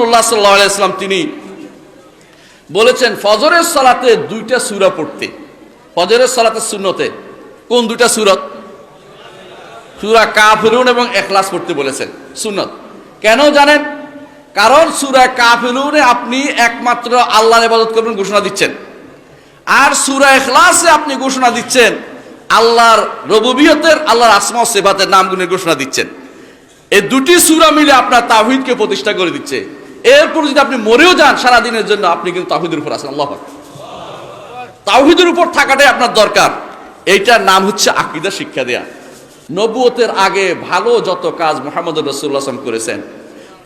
রাসূলুল্লাহ সাল্লাল্লাহু আলাইহি ওয়াসাল্লাম তিনি বলেছেন ফজরের সালাতে দুইটা সূরা পড়তে। ফজরের সালাতের সুন্নতে কোন দুইটা সূরা? সূরা কাফিরুন এবং ইখলাস পড়তে বলেছেন সুন্নত। কেন জানেন? কারণ সূরা কাফিরুনে আপনি একমাত্র আল্লাহর ইবাদত করবেন ঘোষণা দিচ্ছেন, আর সূরা ইখলাসে আপনি ঘোষণা দিচ্ছেন আল্লাহর রুবুবিয়তের, আল্লাহর আসমা ও সিফাতের নামগুলোর ঘোষণা দিচ্ছেন। এই দুটি সূরা মিলে আপনার তাওহীদকে প্রতিষ্ঠা করে দিচ্ছে। এরপর যদি আপনি মরেও যান সারা দিনের জন্য, আপনি কিন্তু তাওহীদের উপর আছেন। আল্লাহু আকবার। তাওহীদের উপর থাকাটাই আপনার দরকার। এইটার নাম হচ্ছে আকীদা শিক্ষা দেয়া। নবুয়তের আগে ভালো যত কাজ মুহাম্মদুর রাসূলুল্লাহ সাল্লাল্লাহু আলাইহি ওয়াসাল্লাম করেছেন,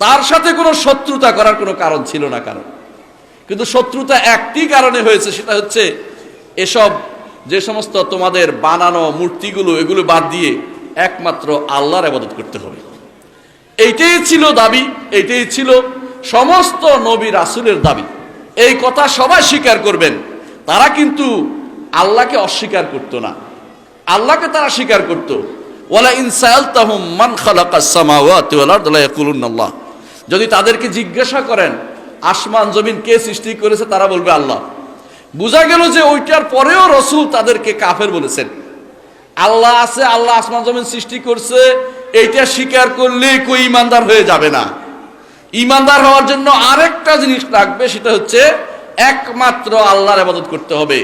তার সাথে কোনো শত্রুতা করার কোনো কারণ ছিল না কারণ। কিন্তু শত্রুতা একটি কারণে হয়েছে, সেটা হচ্ছে এসব যে সমস্ত তোমাদের বানানো মূর্তিগুলো, এগুলো বাদ দিয়ে একমাত্র আল্লাহর ইবাদত করতে হবে। এইটাই ছিল দাবি, এইটাই ছিল সমস্ত নবী রাসূলের দাবি। এই কথা সবাই স্বীকার করবেন। তারা কিন্তু আল্লাহকে অস্বীকার করত না, আল্লাহকে তারা স্বীকার করত। ওয়ালা ইন সাআলতাহুম মান খালাকাস সামাওয়াতি ওয়াল আরদ লা ইয়াকুলুনা আল্লাহ। যদি তাদেরকে জিজ্ঞাসা করেন আসমান জমিন কে সৃষ্টি করেছে, তারা বলবে আল্লাহ। বোঝা গেল যে ওইটার পরেও রাসূল তাদেরকে কাফের বলেছেন। আল্লাহ আছে, আল্লাহ আসমান জমিন সৃষ্টি করছে, এইটা স্বীকার করলে কই ঈমানদার হয়ে যাবে না। ঈমানদার হওয়ার জন্য আরেকটা জিনিস লাগবে, সেটা হচ্ছে একমাত্র আল্লাহর ইবাদত করতে হবে।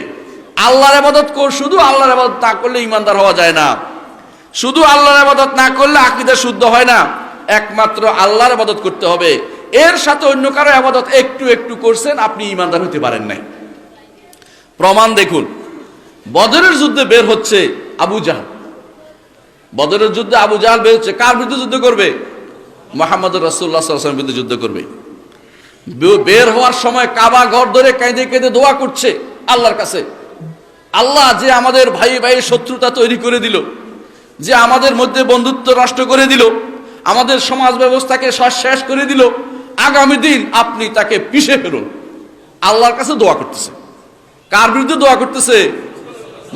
আল্লাহর ইবাদত শুধু আল্লাহর ইবাদত না করলে ঈমানদার হওয়া যায় না। শুধু আল্লাহর ইবাদত না করলে আকীদা শুদ্ধ হয় না। একমাত্র আল্লাহর ইবাদত করতে হবে। এর সাথে অন্য কারো ইবাদত একটু একটু করছেন, আপনি ঈমানদার হতে পারেন নাই। প্রমাণ দেখুন, বদরের যুদ্ধে বের হচ্ছে আবু জাহল। বদরের যুদ্ধে আবু জাহল বের হচ্ছে। কার বিরুদ্ধে যুদ্ধ করবে? মুহাম্মদুর রাসূলুল্লাহ সাল্লাল্লাহু আলাইহি ওয়াসাল্লামের বিরুদ্ধে যুদ্ধ করবে। বের হওয়ার সময় কাবা ঘর ধরে কেঁদে কেঁদে দোয়া করছে আল্লাহর কাছে, আল্লাহ যে আমাদের ভাই ভাই শত্রুতা তৈরি করে দিল, যে আমাদের মধ্যে বন্ধুত্ব নষ্ট করে দিল, আমাদের সমাজ ব্যবস্থাকে শেষ করে দিল, আগামী দিন আপনি তাকে পিষে ফেলুন। আল্লাহর কাছে দোয়া করতেছে। কার বিরুদ্ধে দোয়া করতেছে?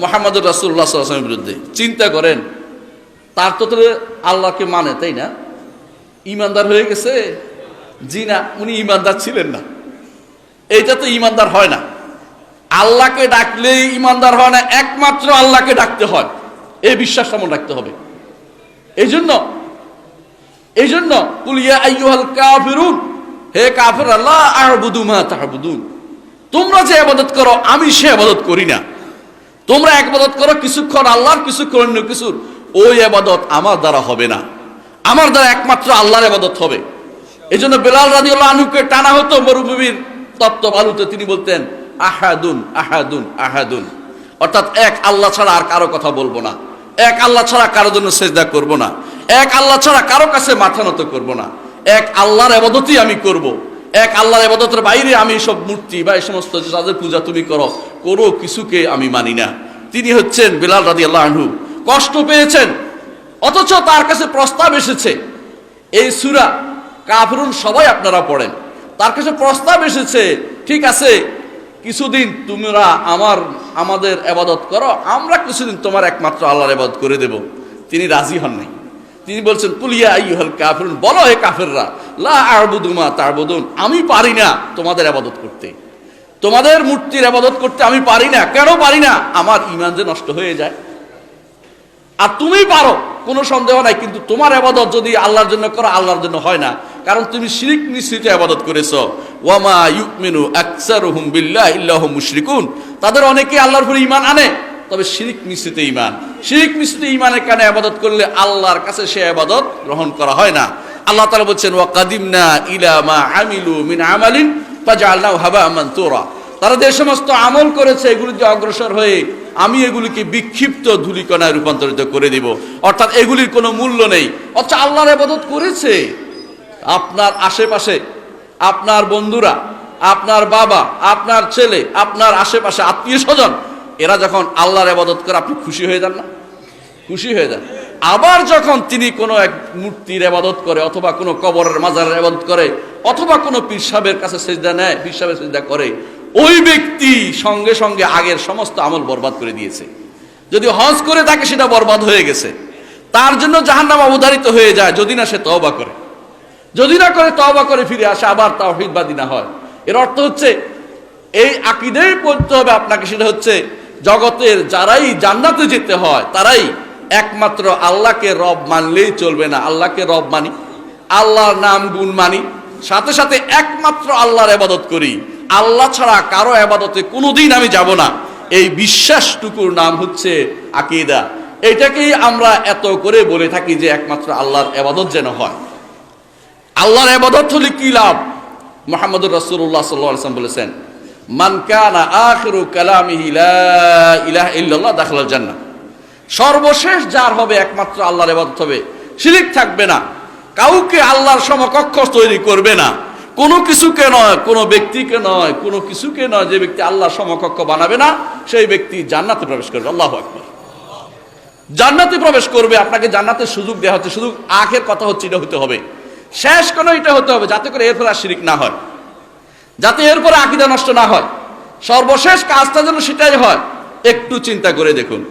মুহাম্মদুর রাসূলুল্লাহ সাল্লাল্লাহু আলাইহি ওয়াসাল্লামের বিরুদ্ধে। চিন্তা করেন, তার তো আল্লাহকে মানে, তাই না? ঈমানদার হয়ে গেছে? জি না, উনি ঈমানদার ছিলেন না। এইটা তো ঈমানদার হয় না। আল্লাহকে ডাকলেই ঈমানদার হয় না, একমাত্র আল্লাহকে ডাকতে হয়। এই বিশ্বাস কেমন রাখতে হবে? এই জন্য কুল ইয়া আইয়ুহাল কাফিরুন, হে কাফিররা, লা আ'বুদু মা তা'বুদুন, তোমরা যে ইবাদত করো আমি সে ইবাদত করি না। তোমরা ইবাদত করো কিছুক্ষণ আল্লাহর, কিছুক্ষণ অন্য কিছুর, ওই ইবাদত আমার দ্বারা হবে না। আমার দ্বারা একমাত্র আল্লাহর ইবাদত হবে। এজন্য বেলাল রাদিয়াল্লাহু আনহুকে টানা হতো মরুভূমির তপ্ত বালুতে। তিনি বলতেন আহাদুন আহাদুন আহাদুন, অর্থাৎ এক আল্লাহ ছাড়া আর কারো কথা বলবো না, এক আল্লাহ ছাড়া কারোর জন্য সেজদা করব না, এক আল্লাহ ছাড়া কারো কাছে মাথা নত করব না, এক আল্লাহর ইবাদতই আমি করব। এক আল্লাহর ইবাদতের বাইরে আমি সব মূর্তি বা এই সমস্ত যাদের পূজা তুমি করো, কোনো কিছুকে আমি মানি না। তিনি হচ্ছেন বেলাল রাদিয়াল্লাহু আনহু। কষ্ট পেয়েছেন, অথচ তার কাছে প্রস্তাব এসেছে। এই সূরা কাফিরুন সবাই আপনারা পড়েন। তার কাছে প্রস্তাব এসেছে, ঠিক আছে কিছুদিন তোমরা আমাদের ইবাদত করো, আমরা কিছুদিন তোমার একমাত্র আল্লাহর ইবাদত করে দেব। তিনি রাজি হন নাই। তিনি বলছেন কুল ইয়া আইয়ুহাল কাফিরুন, বলো হে কাফিররা, লা আ'বুদু মা তা'বুদুন, আমি পারি না তোমাদের ইবাদত করতে, তোমাদের মূর্তির ইবাদত করতে আমি পারি না। কেন পারি না? আমার ঈমান যে নষ্ট হয়ে যায়। আর তুমি পারো, কোনো সন্দেহ নাই, কিন্তু তোমার ইবাদত যদি আল্লাহর জন্য করো, আল্লাহর জন্য হয় না, কারণ তুমি শিরক মিশ্রিত ইবাদত করেছো। ওয়া মা ইউমিনু আকসারুহুম বিল্লাহি ইল্লা হুম মুশরিকুন, তাদের অনেকে আল্লাহর উপর ঈমান আনে, তবে শিরক মিশ্রিত ঈমান। শিরক মিশ্রিত ঈমানের কারণে ইবাদত করলে আল্লাহর কাছে সে ইবাদত গ্রহণ করা হয় না। আল্লাহ তাআলা বলেন ওয়া কাদিমনা ইলা মা আমিলু মিন আমালিন ফাজআলনাহু হাবাআন মানসুরা, তারা যে সমস্ত আমল করেছে এগুলিতে অগ্রসর হয়ে আমি এগুলিকে বিক্ষিপ্ত ধূলিকণায় রূপান্তরিত করে দিব। অর্থাৎ এগুলির কোনো মূল্য নেই। অথচ আল্লাহর ইবাদত করেছে আপনার আশেপাশে, আপনার বন্ধুরা, আপনার বাবা, আপনার ছেলে, আপনার আশেপাশে আত্মীয় স্বজন, এরা যখন আল্লাহর ইবাদত করে আপনি খুশি হয়ে যান না? খুশি হয়ে যান। আবার যখন তিনি কোনো এক মূর্তির ইবাদত করে, অথবা কোনো কবরের মাজারের ইবাদত করে, অথবা কোনো পীর সাহেবের কাছে সিজদা নেয়, পীর সাহেবের সিজদা করে, ওই ব্যক্তি সঙ্গে সঙ্গে আগের সমস্ত আমল বরবাদ করে দিয়েছে। যদি হজ করে থাকে সেটা বরবাদ হয়ে গেছে, তার জন্য জাহান্নাম অবধারিত হয়ে যায় যদি না সে তওবা করে। যদি না করে তওবা করে ফিরে আসে, আবার তাওহীদবাদী না হয়। এর অর্থ হচ্ছে এই আকীদায় পড়তে হবে আপনাকে, সেটা হচ্ছে জগতের যারাই জান্নাতে যেতে হয় তারাই একমাত্র আল্লাহকে রব মানলেই চলবে না। আল্লাহকে রব মানি, আল্লাহর নাম গুণ মানি, সাথে সাথে একমাত্র আল্লাহর ইবাদত করি, আল্লাহ ছাড়া কারো ইবাদতে কোনোদিন আমি যাব না। এই বিশ্বাসটুকুর নাম হচ্ছে আকীদা। এটাকেই আমরা এত করে বলে থাকি যে একমাত্র আল্লাহর ইবাদত যেন হয়। আল্লাহর ইবাদত হলে কি লাভ? মুহাম্মদুর রাসূলুল্লাহ সাল্লাল্লাহু আলাইহি ওয়াসাল্লাম বলেছেন, মান কানা আখিরু কালামিহি লা ইলাহা ইল্লাল্লাহ দাখালাল জান্নাহ। সর্বশেষ যার হবে একমাত্র আল্লাহর ইবাদত হবে, শিরক থাকবে না, কাউকে আল্লাহর সমকক্ষ তৈরি করবে না, কোনো কিছুকে নয়, কোনো ব্যক্তিকে নয়, কোনো কিছুকে নয়। যে ব্যক্তি আল্লাহর সমকক্ষ বানাবে না সেই ব্যক্তি জান্নাতে প্রবেশ করবে। আল্লাহু আকবার। জান্নাতে প্রবেশ করবে। আপনাকে জান্নাতের সুযোগ দেওয়া হচ্ছে, শুধু আখের কথা হচ্ছে এটা হতে হবে, শেষ কোনো এটা হতে হবে, যাতে করে এরপর আর শিরক না হয়, যাতে এরপরে আকীদা নষ্ট না হয়। সর্বশেষ কাজটা যেন সেটাই হয়। একটু চিন্তা করে দেখুন।